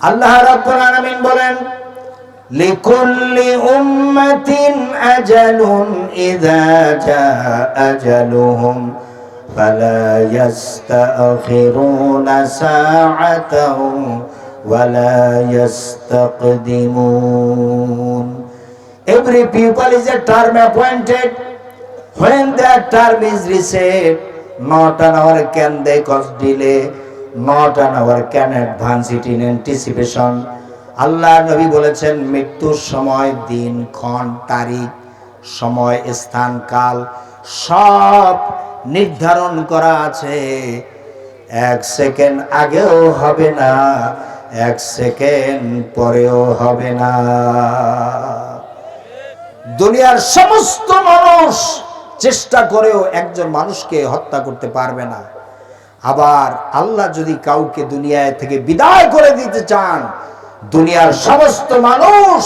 আল্লাহ রাব্বুল আলামিন বলেন, লিকুল্লি উম্মাতিন আজালুন ইযা জাআ আজালুহুম ফালা ইস্তাখিরুনা সাআতাও ওয়ালা ইস্তাকদিমুন। Every people is a term appointed. When that term is reset, not an hour can they cause delay, not an hour can advance it in anticipation. আল্লাহ নবী বলেছেন, মৃত্যুর সময়, দিন, ক্ষণ, তারিখ, সময়, স্থান, কাল সব নির্ধারণ করা আছে। এক সেকেন্ড আগেও হবে না, এক সেকেন্ড পরেও হবে না। দুনিয়ার সমস্ত মানুষ চেষ্টা করেও একজন মানুষকে হত্যা করতে পারবে না। আবার আল্লাহ যদি কাউকে দুনিয়া থেকে বিদায় করে দিতে চান, দুনিয়ার সমস্ত মানুষ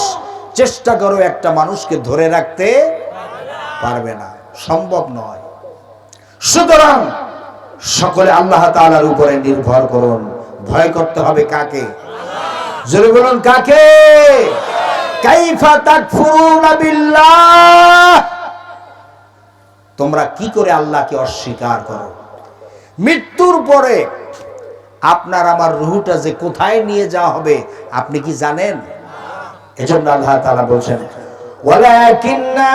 চেষ্টা করেও একটা মানুষকে ধরে রাখতে পারবে না, সম্ভব নয়। সুতরাং সকলে আল্লাহ তাআলার উপরে নির্ভর করুন। ভয় করতে হবে কাকে? জোরে বলুন, কাকে? কাইফা তাকফুরুনা বিল্লাহ, তোমরা কি করে আল্লাহকে অস্বীকার করো? মৃত্যুর পরে আপনার আমার রূহটা যে কোথায় নিয়ে যাওয়া হবে আপনি কি জানেন? এজন্য আল্লাহ তাআলা বলেন, ওয়ালাকিন্না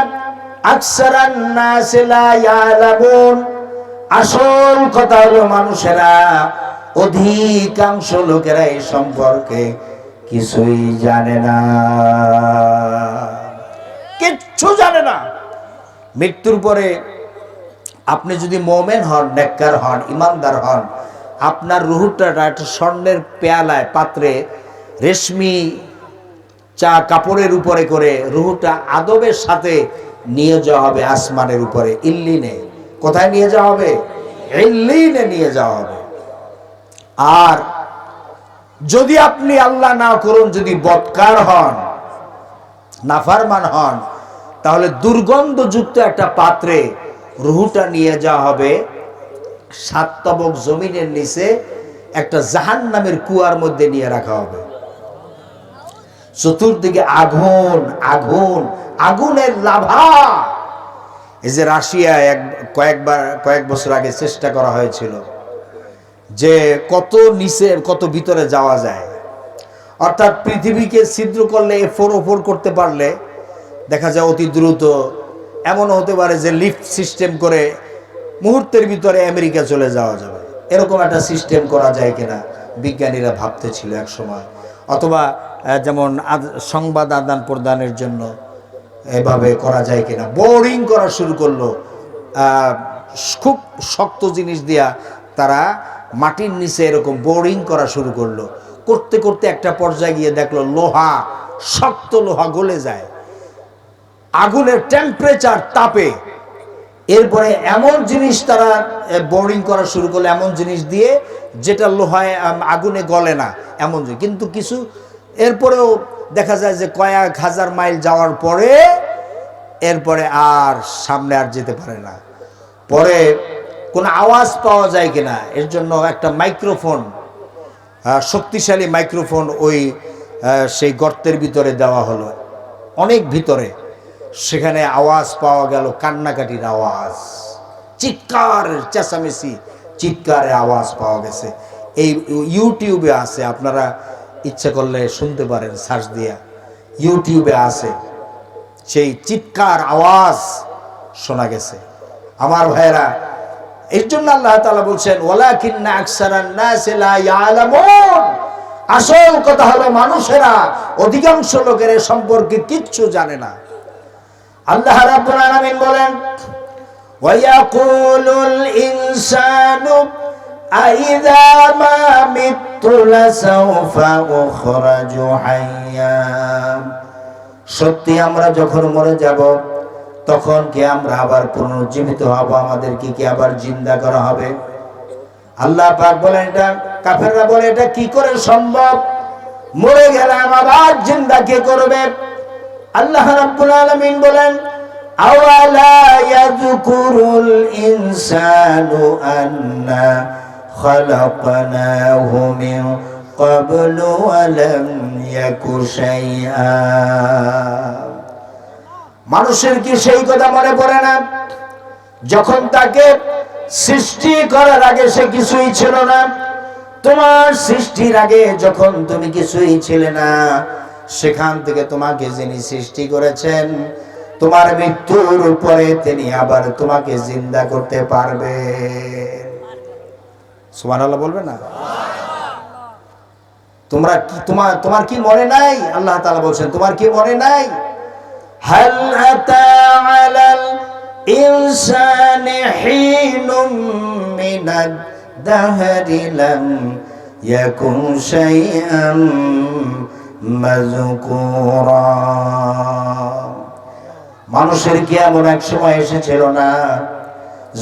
আকসারান নাস লা ইয়ালামুন, আসল কথা হলো মানুষেরা, অধিকাংশ লোকেরা এই সম্পর্কে কিছুই জানে না, কিচ্ছু জানে না। মৃত্যুর পরে আপনি যদি মুমিন হন, নেককার হন, ইমানদার হন, আপনার রূহটা একটা স্বর্ণের পেয়ালায়, পাত্রে, রেশমি চা কাপড়ের উপরে করে রূহটা আদবের সাথে নিয়ে যাওয়া হবে আসমানের উপরে, ইল্লিনে। কোথায় নিয়ে যাওয়া হবে? ইল্লিনে নিয়ে যাওয়া হবে। আর যদি আপনি আল্লাহ না করুন, যদি বদকার হন, নাফরমান হন, তাহলে দুর্গন্ধযুক্ত একটা পাত্রে রূহটা নিয়ে যাওয়া হবে, 7 তবক জমিনের নিচে একটা জাহান্নামের কুয়ার মধ্যে নিয়ে রাখা হবে। চতুর্দিকে আগুন, আগুন, আগুনের লাভা। এই যে রাশিয়ায় কয়েক বছর আগে চেষ্টা করা হয়েছিল যে কত নিচে কত ভিতরে যাওয়া যায়, অর্থাৎ পৃথিবীকে ছিদ্র করলে এফোর করতে পারলে দেখা যায় অতি দ্রুত এমন হতে পারে যে লিফট সিস্টেম করে মুহূর্তের ভিতরে আমেরিকা চলে যাওয়া যাবে। এরকম একটা সিস্টেম করা যায় কিনা বিজ্ঞানীরা ভাবতেছিল এক সময়। অথবা যেমন সংবাদ আদান প্রদানের জন্য এভাবে করা যায় কিনা। বোরিং করা শুরু করলো, খুব শক্ত জিনিস দিয়া তারা মাটির নিচে এরকম বোরিং করা শুরু করলো। করতে করতে একটা পর্যায়ে গিয়ে দেখলো লোহা, শক্ত লোহা গলে যায় আগুনের টেম্পারেচার, তাপে। এরপরে এমন জিনিস তারা বোরিং করা শুরু করলো, এমন জিনিস দিয়ে যেটা লোহায় আগুনে গলে না এমন। কিন্তু কিছু এরপরেও দেখা যায় যে কয়েক হাজার মাইল যাওয়ার পরে এরপরে আর সামনে আর যেতে পারে না। পরে কোনো আওয়াজ পাওয়া যায় কিনা এর জন্য একটা মাইক্রোফোন, শক্তিশালী মাইক্রোফোন ওই সেই গর্তের ভিতরে দেওয়া হলো, অনেক ভিতরে। সেখানে আওয়াজ পাওয়া গেল, কান্নাকাটির আওয়াজ, চিৎকারের, চেঁচামেচি, চিৎকারের আওয়াজ পাওয়া গেছে। এই ইউটিউবে আছে, আপনারা ইচ্ছা করলে শুনতে পারেন, সার্চ দিয়া ইউটিউবে আছে, সেই চিৎকার আওয়াজ শোনা গেছে। আমার ভাইয়েরা, এর জন্য আল্লাহ তাআলা বলছেন, ওয়ালাকিন্না আকসারান নাস লা ইয়ালামুন, আসল কথা হলো মানুষেরা, অধিকাংশ লোকের সম্পর্কে কিচ্ছু জানে না। আল্লাহ রাব্বুল আলামিন বলেন, ওয়া ইয়াকুলুল ইনসানু আইযা মা মিতু লাসাউফা উখরাজু হাইয়া, সত্যি আমরা যখন মরে যাব তখন কি আমরা আবার পুনর্জীবিত হব, আমাদেরকে কি আবার জিন্দা করা হবে? আল্লাহ পাক বলেন, এটা কাফেররা বলে এটা কি করে সম্ভব, মরে গেলাম আবার জিন্দা কে করবে? আল্লাহ রাব্বুল আলামিন বলেন, আওয়ালা ইয়াযকুরুল ইনসানু আন্না খালাকনাহু মিন قبل ولم يك شيئا। মানুষের কি সেই কথা মনে পড়ে না যখন তাকে সৃষ্টি করার আগে সে কিছুই ছিল না? তোমার সৃষ্টির আগে যখন তুমি কিছুই ছিলে না, সেখান থেকে তোমাকে যিনি সৃষ্টি করেছেন, তোমার মৃত্যুর পরে তিনি আবার তোমাকে জিন্দা করতে পারবে। সুবহানাল্লাহ বলবে না? তোমরা কি তোমার কি মনে নাই? আল্লাহ তাআলা বলছেন তোমার কি মনে নাই? হাল আতা আলাল ইনসানি হিনুম মিনাদ দাহরি লাম ইয়াকুন শাইআম মাযকুরা। মানুষের কি এমন এক সময় এসেছিল না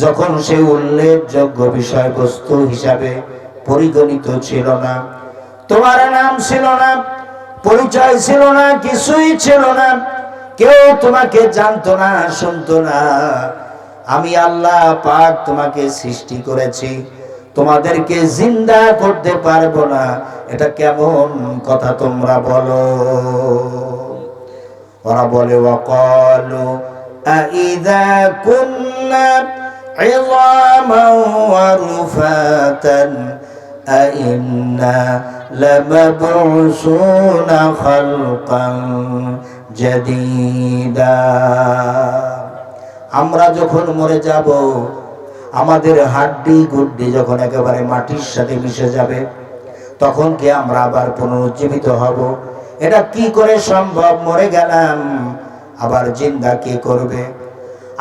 যখন সে উল্লেখযোগ্য বিষয়বস্তু হিসাবে পরিগণিত ছিল না? তোমার নাম ছিল না, পরিচয় ছিল না, কিছুই ছিল না, কেউ তোমাকে জানতো না, শুনতো না। আমি আল্লাহ পাক তোমাকে সৃষ্টি করেছি, তোমাদেরকে জিন্দা করতে পারবো না, এটা কেমন কথা তোমরা বলো? ওরা বলে ওয়াকালু আইযা কুন্না ইযামান ওয়া রুফাতান আইন্না লামাবউসুনা খালকান জাদীদা। আমরা যখন মরে যাব, আমাদের হাড্ডি গুড্ডি যখন একেবারে মাটির সাথে মিশে যাবে, তখন কি আমরা আবার পুনরুজ্জীবিত হব? এটা কি করে সম্ভব? মরে গেলাম, আবার জিন্দা কে করবে?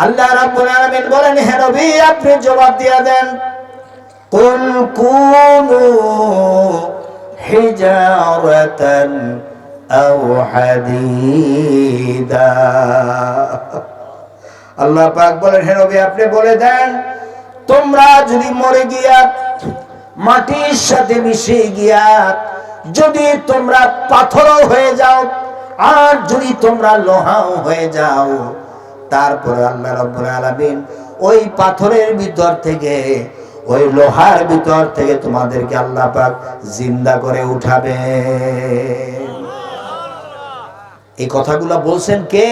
আল্লাহ রাব্বুল আলামিন বলেন, হে নবী আপনি জবাব দিয়ে দেন, কুল কুনু হিজারাতান আও হাদীদা। আল্লাহ পাক বলেন, হে নবী আপনি বলে দেন, তোমরা যদি মরে গিয়া মাটির সাথে মিশে গিয়া যদি তোমরা পাথরও হয়ে যাও, আর যদি তোমরা লোহাও হয়ে যাও, তারপরে আল্লাহ রাব্বুল আলামিন ওই পাথরের ভিতর থেকে, ওই লোহার ভিতর থেকে তোমাদেরকে আল্লাহ পাক জিন্দা করে উঠাবে। এই কথাগুলো বলছেন কে?